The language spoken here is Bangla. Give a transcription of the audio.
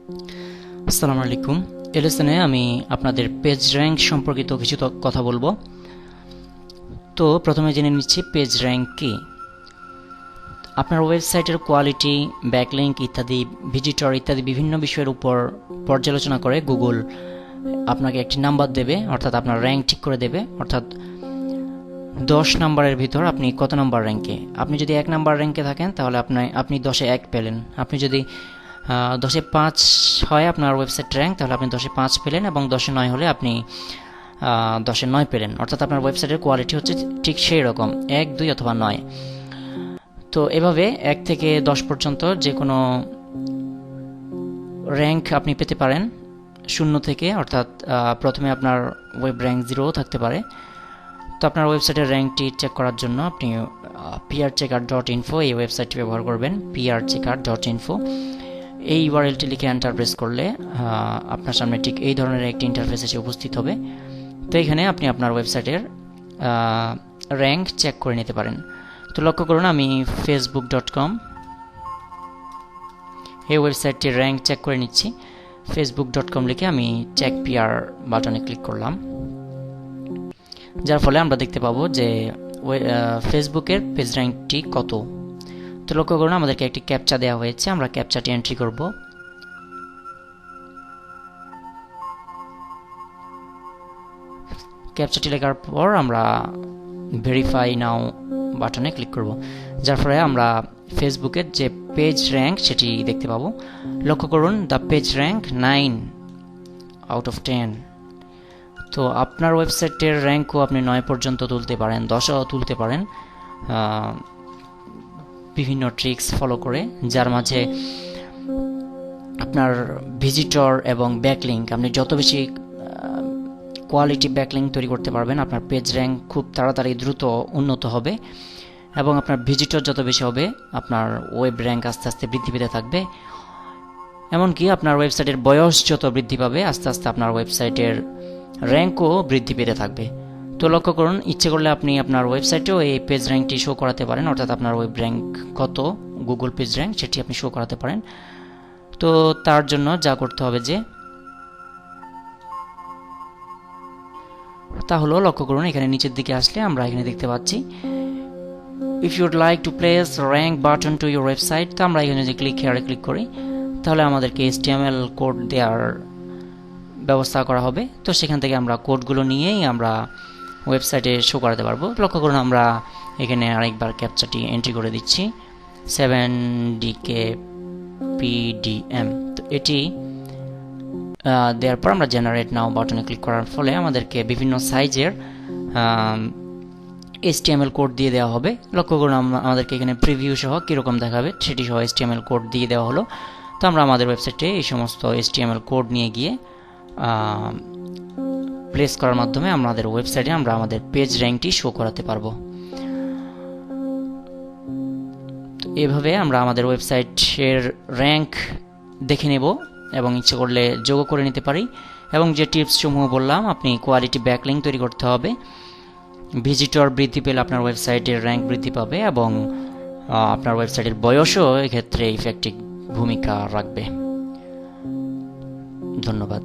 আসসালামু আলাইকুম। এই লেসনে আমি আপনাদের পেজ র্যাঙ্ক সম্পর্কিত কিছু কথা বলবো। তো প্রথমে জেনে নিচ্ছি পেজ র্যাঙ্ক কি। আপনার ওয়েবসাইটের কোয়ালিটি, ব্যাকলিঙ্ক ইত্যাদি, ভিজিটর ইত্যাদি বিভিন্ন বিষয়ের উপর পর্যালোচনা করে গুগল আপনাকে একটি নাম্বার দেবে, অর্থাৎ আপনার র্যাঙ্ক ঠিক করে দেবে। অর্থাৎ 10 নাম্বারের ভিতর আপনি কত নাম্বার র্যাঙ্কে। আপনি যদি 1 নাম্বার র্যাঙ্কে থাকেন তাহলে আপনি 10-এ 1 পেলেন। আপনি যদি 10-এ 5 হয় আপনার ওয়েবসাইট র্যাঙ্ক, তাহলে আপনি 10-এ 5 পেলেন, এবং 10-এ 9 হলে আপনি 10-এ 9 পেলেন। অর্থাৎ আপনার ওয়েবসাইটের কোয়ালিটি হচ্ছে ঠিক সেই রকম 1, 2 অথবা 9। তো এভাবে 1 থেকে 10 পর্যন্ত যে কোনো র্যাঙ্ক আপনি পেতে পারেন 0 থেকে, অর্থাৎ প্রথমে আপনার ওয়েব র্যাঙ্ক 0 থাকতে পারে। তো আপনার ওয়েবসাইটের র্যাঙ্কটি চেক করার জন্য আপনি prchecker.info এই ওয়েবসাইটটি ব্যবহার করবেন। prchecker.info এই ইউআরএলটি লিখে এন্টার প্রেস করলে আপনার সামনে ঠিক এই ধরনের একটি ইন্টারফেস এসে উপস্থিত হবে। তো এখানে আপনি আপনার ওয়েবসাইটের র্যাঙ্ক চেক করে নিতে পারেন। তো লক্ষ্য করুন, আমি facebook.com এই ওয়েবসাইটটির র্যাঙ্ক চেক করে নিচ্ছি। facebook.com লিখে আমি চেক পিআর বাটনে ক্লিক করলাম, যার ফলে আমরা দেখতে পাবো যে ফেসবুকের পেজ র্যাঙ্কটি কত। তো লক্ষ্য করুন, আমাদেরকে একটি ক্যাপচা দেওয়া হয়েছে, আমরা ক্যাপচাটি এন্ট্রি করব। ক্যাপচাটি লেখার পর আমরা ভেরিফাই নাও বাটনে ক্লিক করব, যার ফলে আমরা ফেসবুকের যে পেজ র্যাঙ্ক সেটি দেখতে পাবো। লক্ষ্য করুন, দ্য পেজ র্যাঙ্ক 9/10। তো আপনার ওয়েবসাইটের র্যাঙ্কও আপনি 9 পর্যন্ত তুলতে পারেন, 10ও তুলতে পারেন, বিভিন্ন ট্রিক্স ফলো করে, যার মাঝে আপনার ভিজিটর এবং ব্যাকলিঙ্ক, আপনি যত বেশি কোয়ালিটি ব্যাকলিঙ্ক তৈরি করতে পারবেন, আপনার পেজ র্যাঙ্ক খুব তাড়াতাড়ি দ্রুত উন্নত হবে, এবং আপনার ভিজিটর যত বেশি হবে আপনার ওয়েব র্যাঙ্ক আস্তে আস্তে বৃদ্ধি পেতে থাকবে। এমনকি আপনার ওয়েবসাইটের বয়স যত বৃদ্ধি পাবে, আস্তে আস্তে আপনার ওয়েবসাইটের র্যাঙ্কও বৃদ্ধি পেতে থাকবে। তো লক্ষ্য করুন, ইচ্ছে করলে আপনি আপনার ওয়েবসাইটেও এই পেজ র্যাঙ্কটি শো করাতে পারেন, অর্থাৎ আপনার ওয়েব র্যাঙ্ক কত, গুগল পেজ র্যাঙ্ক, সেটি আপনি শো করাতে পারেন। তো তার জন্য যা করতে হবে তা হলো, লক্ষ্য করুন এখানে নিচের দিকে আসলে আমরা এখানে দেখতে পাচ্ছি if ইউড like to place rank button to your website. তো আমরা এখানে যে হেয়ারে ক্লিক করি, তাহলে আমাদেরকে HTML কোড দেওয়ার ব্যবস্থা করা হবে। তো সেখান থেকে আমরা কোডগুলো নিয়েই আমরা ওয়েবসাইটে শো করাতে পারবো। লক্ষ্য করুন, আমরা এখানে আরেকবার ক্যাপচাটি এন্ট্রি করে দিচ্ছি, 7DKPDM। তো এটি দেওয়ার পর আমরা জেনারেট নাও বাটনে ক্লিক করার ফলে আমাদেরকে বিভিন্ন সাইজের HTML কোড দিয়ে দেওয়া হবে। লক্ষ্য করুন, আমাদেরকে এখানে প্রিভিউ সহ কীরকম দেখাবে সেটি সহ HTML কোড দিয়ে দেওয়া হলো। তো আমরা আমাদের ওয়েবসাইটে এই সমস্ত HTML কোড নিয়ে গিয়ে প্লেস করার মাধ্যমে আমাদের ওয়েবসাইটে আমরা আমাদের পেজ র্যাঙ্কটি শো করাতে পারবো। তো এভাবে আমরা আমাদের ওয়েবসাইটের র্যাঙ্ক দেখে নেব এবং ইচ্ছে করলে যোগও করে নিতে পারি। এবং যে টিপস সমূহ বললাম, আপনি কোয়ালিটি ব্যাকলিঙ্ক তৈরি করতে হবে, ভিজিটর বৃদ্ধি পেলে আপনার ওয়েবসাইটের র্যাঙ্ক বৃদ্ধি পাবে, এবং আপনার ওয়েবসাইটের বয়সও এক্ষেত্রে ইফেক্টিভ ভূমিকা রাখবে। ধন্যবাদ।